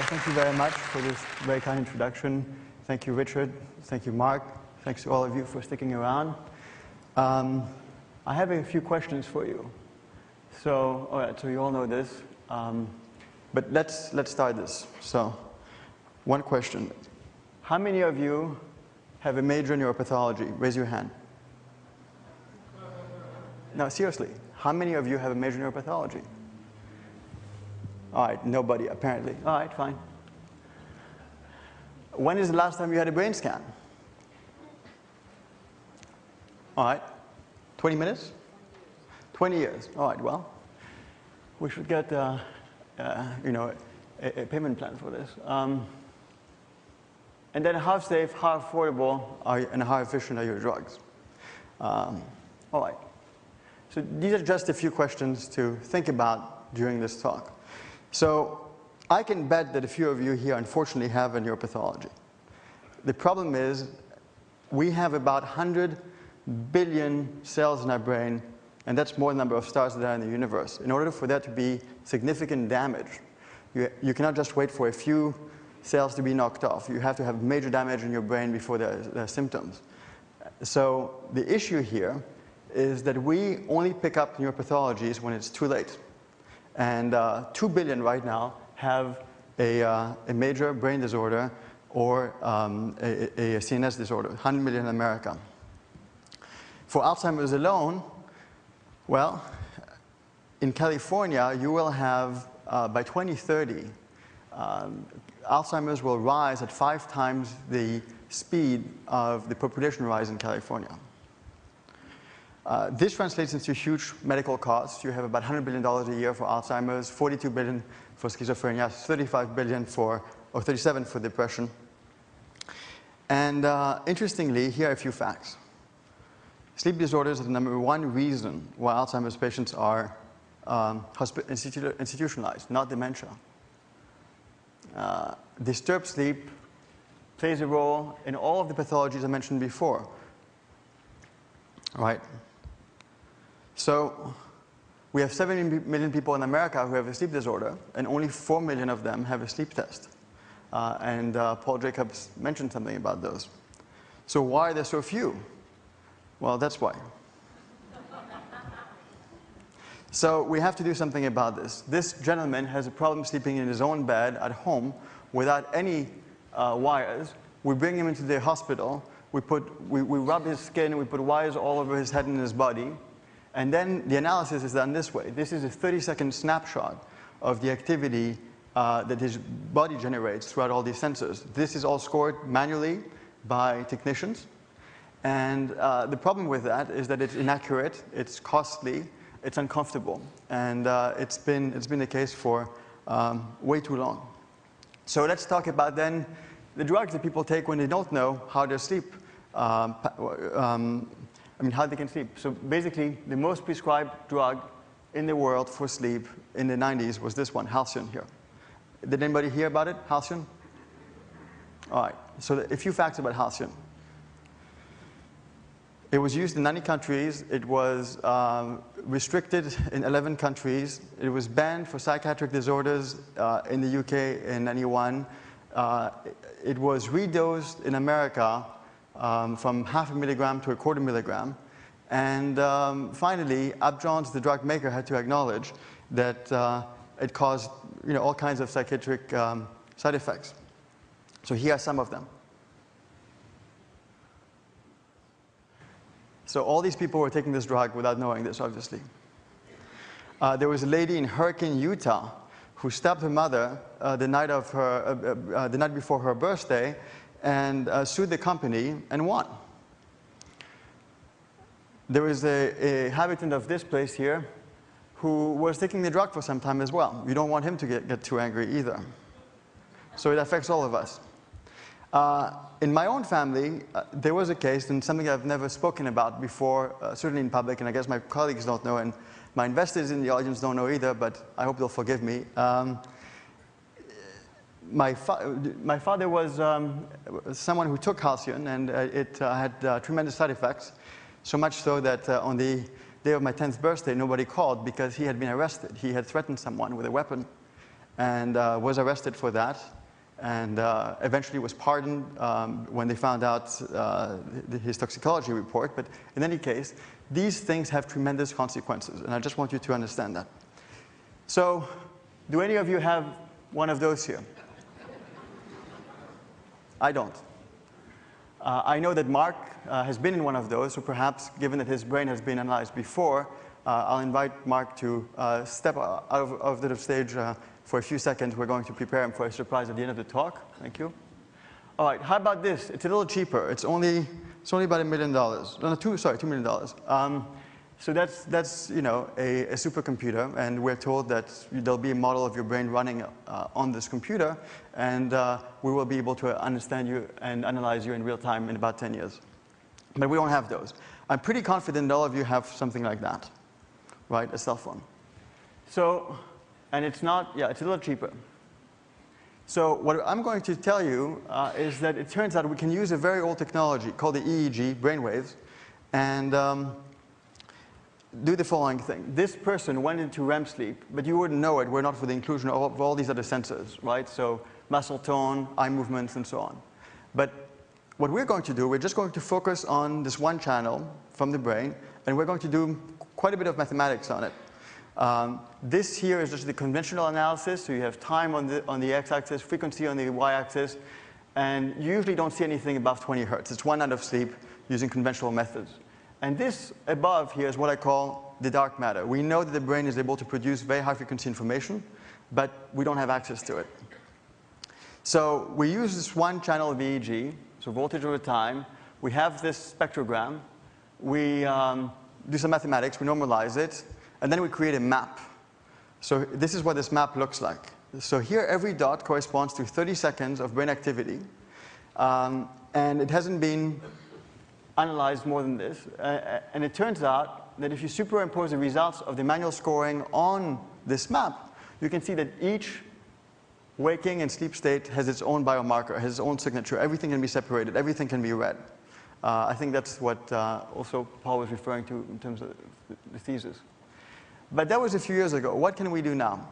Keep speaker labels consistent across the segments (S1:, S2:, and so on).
S1: Thank you very much for this very kind introduction. Thank you, Richard. Thank you, Mark. Thanks to all of you for sticking around. I have a few questions for you. So, all right, so you all know this. But let's start this. So, one question. How many of you have a major in neuropathology? Raise your hand. No, seriously. How many of you have a major in neuropathology? All right, nobody, apparently. All right, fine. When is the last time you had a brain scan? All right, 20 minutes? 20 years. All right, well, we should get, a payment plan for this. And then how safe, how affordable, and how efficient are your drugs? All right. So these are just a few questions to think about during this talk. So I can bet that a few of you here unfortunately have a neuropathology. The problem is we have about 100 billion cells in our brain, and that's more than the number of stars that are in the universe. In order for there to be significant damage, you cannot just wait for a few cells to be knocked off. You have to have major damage in your brain before there are symptoms. So the issue here is that we only pick up neuropathologies when it's too late. And 2 billion right now have a major brain disorder or a CNS disorder, 100 million in America. For Alzheimer's alone, well, in California, you will have, by 2030, Alzheimer's will rise at 5 times the speed of the population rise in California. This translates into huge medical costs. You have about $100 billion a year for Alzheimer's, 42 billion for schizophrenia, 35 billion or 37 for depression. And interestingly, here are a few facts. Sleep disorders are the #1 reason why Alzheimer's patients are institutionalized, not dementia. Disturbed sleep plays a role in all of the pathologies I mentioned before. Right? So we have 70 million people in America who have a sleep disorder, and only 4 million of them have a sleep test. And Paul Jacobs mentioned something about those. So why are there so few? Well, that's why. So we have to do something about this. This gentleman has a problem sleeping in his own bed at home without any wires. We bring him into the hospital. We rub his skin. We put wires all over his head and his body. And then the analysis is done this way. This is a 30-second snapshot of the activity that his body generates throughout all these sensors. This is all scored manually by technicians. And the problem with that is that it's inaccurate, it's costly, it's uncomfortable. And it's been the case for way too long. So let's talk about then the drugs that people take when they don't know how to sleep. How they can sleep. So basically, the most prescribed drug in the world for sleep in the 90s was this one, Halcyon here. Did anybody hear about it, Halcyon? All right, so a few facts about Halcyon. It was used in 90 countries. It was restricted in 11 countries. It was banned for psychiatric disorders in the UK in 91. It was redosed in America from 0.5 milligram to 1/4 milligram. And finally, Upjohn, the drug maker, had to acknowledge that it caused all kinds of psychiatric side effects. So here are some of them. So all these people were taking this drug without knowing this, obviously. There was a lady in Hurricane, Utah, who stabbed her mother the night before her birthday, and sued the company and won. There was a habitant of this place here who was taking the drug for some time as well. You don't want him to get too angry either. So it affects all of us. In my own family, there was a case, and something I've never spoken about before, certainly in public, and I guess my colleagues don't know, and my investors in the audience don't know either, but I hope they'll forgive me. My father was someone who took Halcyon, and it had tremendous side effects, so much so that on the day of my 10th birthday, nobody called because he had been arrested. He had threatened someone with a weapon and was arrested for that. and eventually was pardoned when they found out his toxicology report. But in any case, these things have tremendous consequences, and I just want you to understand that. So, do any of you have one of those here? I don't. I know that Mark has been in one of those, so perhaps, given that his brain has been analyzed before, I'll invite Mark to step out of the stage for a few seconds. We're going to prepare him for a surprise at the end of the talk. Thank you. All right, how about this? It's a little cheaper. It's only about $1 million. No, $2 million. So that's you know, a supercomputer, and we're told that there'll be a model of your brain running on this computer, and we will be able to understand you and analyze you in real time in about 10 years. But we don't have those. I'm pretty confident all of you have something like that, right? A cell phone. So, and it's not, yeah, it's a little cheaper. So what I'm going to tell you is that it turns out we can use a very old technology called the EEG, brainwaves, and do the following thing. This person went into REM sleep, but you wouldn't know it were not for the inclusion of all these other sensors, right? So muscle tone, eye movements, and so on. But what we're going to do, we're just going to focus on this one channel from the brain, and we're going to do quite a bit of mathematics on it. This here is just the conventional analysis, so you have time on the x-axis, frequency on the y-axis, and you usually don't see anything above 20 hertz. It's 1 night of sleep using conventional methods. And this above here is what I call the dark matter. We know that the brain is able to produce very high frequency information, but we don't have access to it. So we use this one channel of EEG, so voltage over time. We have this spectrogram. We do some mathematics, we normalize it, and then we create a map. So this is what this map looks like. So here every dot corresponds to 30 seconds of brain activity, and it hasn't been analyzed more than this, and it turns out that if you superimpose the results of the manual scoring on this map, you can see that each waking and sleep state has its own biomarker, has its own signature. Everything can be separated, everything can be read. I think that's what also Paul was referring to in terms of the thesis. But that was a few years ago. What can we do now?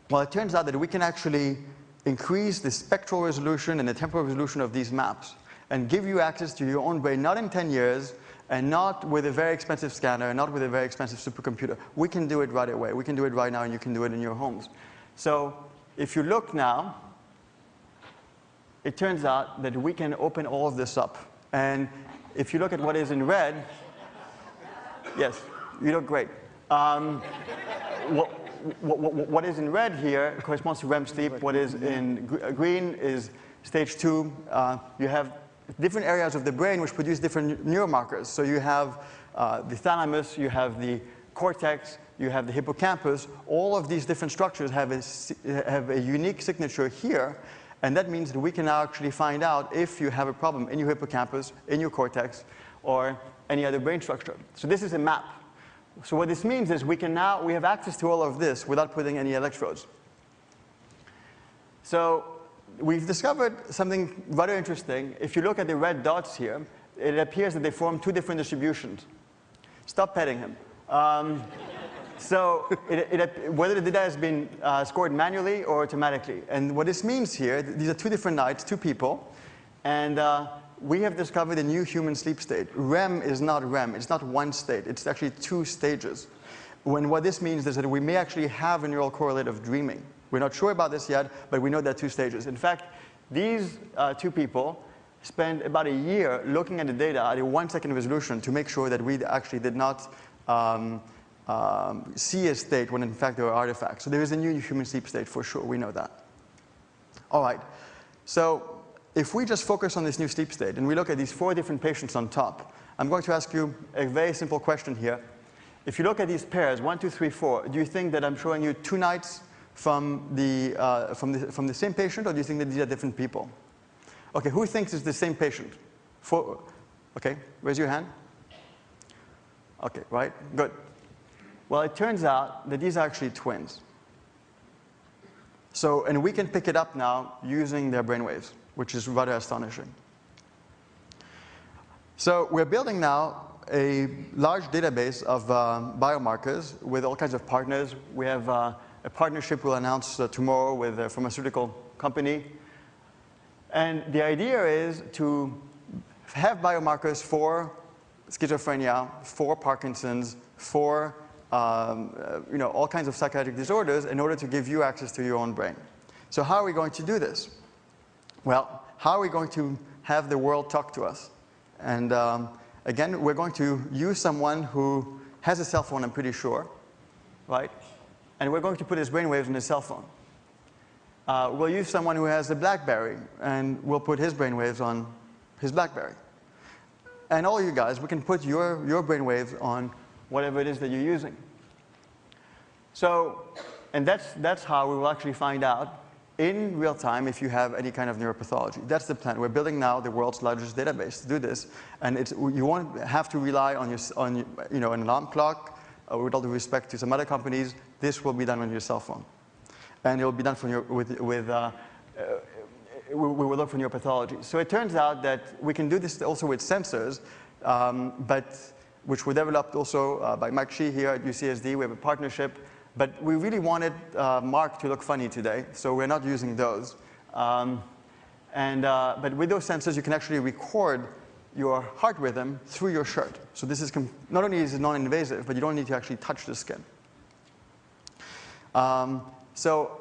S1: Well, it turns out that we can actually increase the spectral resolution and the temporal resolution of these maps and give you access to your own brain, not in 10 years, and not with a very expensive scanner, not with a very expensive supercomputer. We can do it right away. We can do it right now, and you can do it in your homes. So if you look now, it turns out that we can open all of this up. And if you look at what is in red, yes, you look great. What is in red here corresponds to REM sleep. What is in green is stage 2. You have different areas of the brain which produce different neuromarkers. So you have the thalamus, you have the cortex, you have the hippocampus. All of these different structures have a unique signature here, and that means that we can now actually find out if you have a problem in your hippocampus, in your cortex, or any other brain structure. So this is a map. So what this means is we have access to all of this without putting any electrodes. So we've discovered something rather interesting. If you look at the red dots here, it appears that they form 2 different distributions. Stop petting him. So whether the data has been scored manually or automatically. And what this means here, these are 2 different nights, 2 people, and we have discovered a new human sleep state. REM is not REM. It's not one state. It's actually 2 stages. What this means is that we may actually have a neural correlate of dreaming. We're not sure about this yet, but we know there are 2 stages. In fact, these 2 people spent about a year looking at the data at a 1-second resolution to make sure that we actually did not see a state when in fact there were artifacts. So there is a new human sleep state for sure. We know that. All right. So if we just focus on this new sleep state and we look at these 4 different patients on top, I'm going to ask you a very simple question here. If you look at these pairs, 1, 2, 3, 4, do you think that I'm showing you 2 nights from the same patient, or do you think that these are different people? Okay, who thinks it's the same patient? 4, okay, raise your hand. Okay, right, good. Well, it turns out that these are actually twins. So, and we can pick it up now using their brainwaves, which is rather astonishing. So we're building now a large database of biomarkers with all kinds of partners. We have a partnership we'll announce tomorrow with a pharmaceutical company. And the idea is to have biomarkers for schizophrenia, for Parkinson's, for all kinds of psychiatric disorders in order to give you access to your own brain. So how are we going to do this? Well, how are we going to have the world talk to us? And again, we're going to use someone who has a cell phone, I'm pretty sure, right? And we're going to put his brainwaves on his cell phone. We'll use someone who has a BlackBerry, and we'll put his brainwaves on his BlackBerry. And all you guys, we can put your brainwaves on whatever it is that you're using. So, and that's how we will actually find out in real time if you have any kind of neuropathology. That's the plan. We're building now the world's largest database to do this, and you won't have to rely on an alarm clock. With all due respect to some other companies, this will be done on your cell phone, and it will be done from we will look for neuropathology. So it turns out that we can do this also with sensors, which were developed also by Mike Shee here at UCSD. We have a partnership. But we really wanted Mark to look funny today, so we're not using those. But with those sensors, you can actually record your heart rhythm through your shirt. So this is not only is it non-invasive, but you don't need to actually touch the skin. So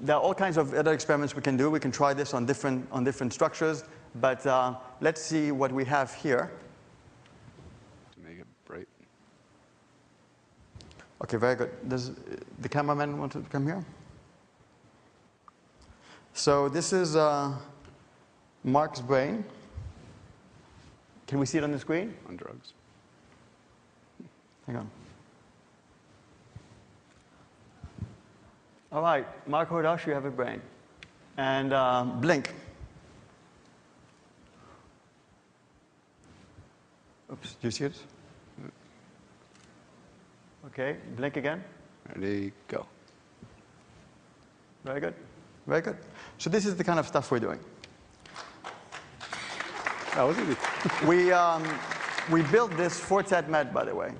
S1: there are all kinds of other experiments we can do. We can try this on different structures. But let's see what we have here.
S2: Make it bright.
S1: Okay, very good. Does the cameraman want to come here? So this is Mark's brain. Can we see it on the screen?
S2: On drugs.
S1: Hang on. All right, Mark Hordosh, you have a brain. And blink. Oops, do you see it? Okay, blink again.
S2: Ready, go.
S1: Very good. Very good. So this is the kind of stuff we're doing.
S2: That was easy.
S1: We built this for TEDMED, by the way.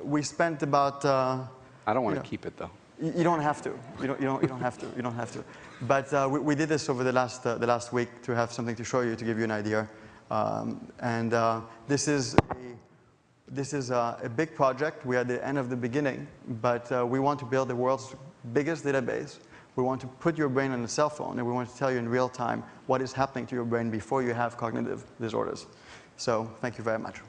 S1: We spent about.
S2: I don't want to keep it though.
S1: You don't have to. You don't have to. You don't have to. But we did this over the last week to have something to show you, to give you an idea. This is a big project. We are at the end of the beginning, but we want to build the world's biggest database. We want to put your brain on a cell phone, and we want to tell you in real time what is happening to your brain before you have cognitive disorders. So thank you very much.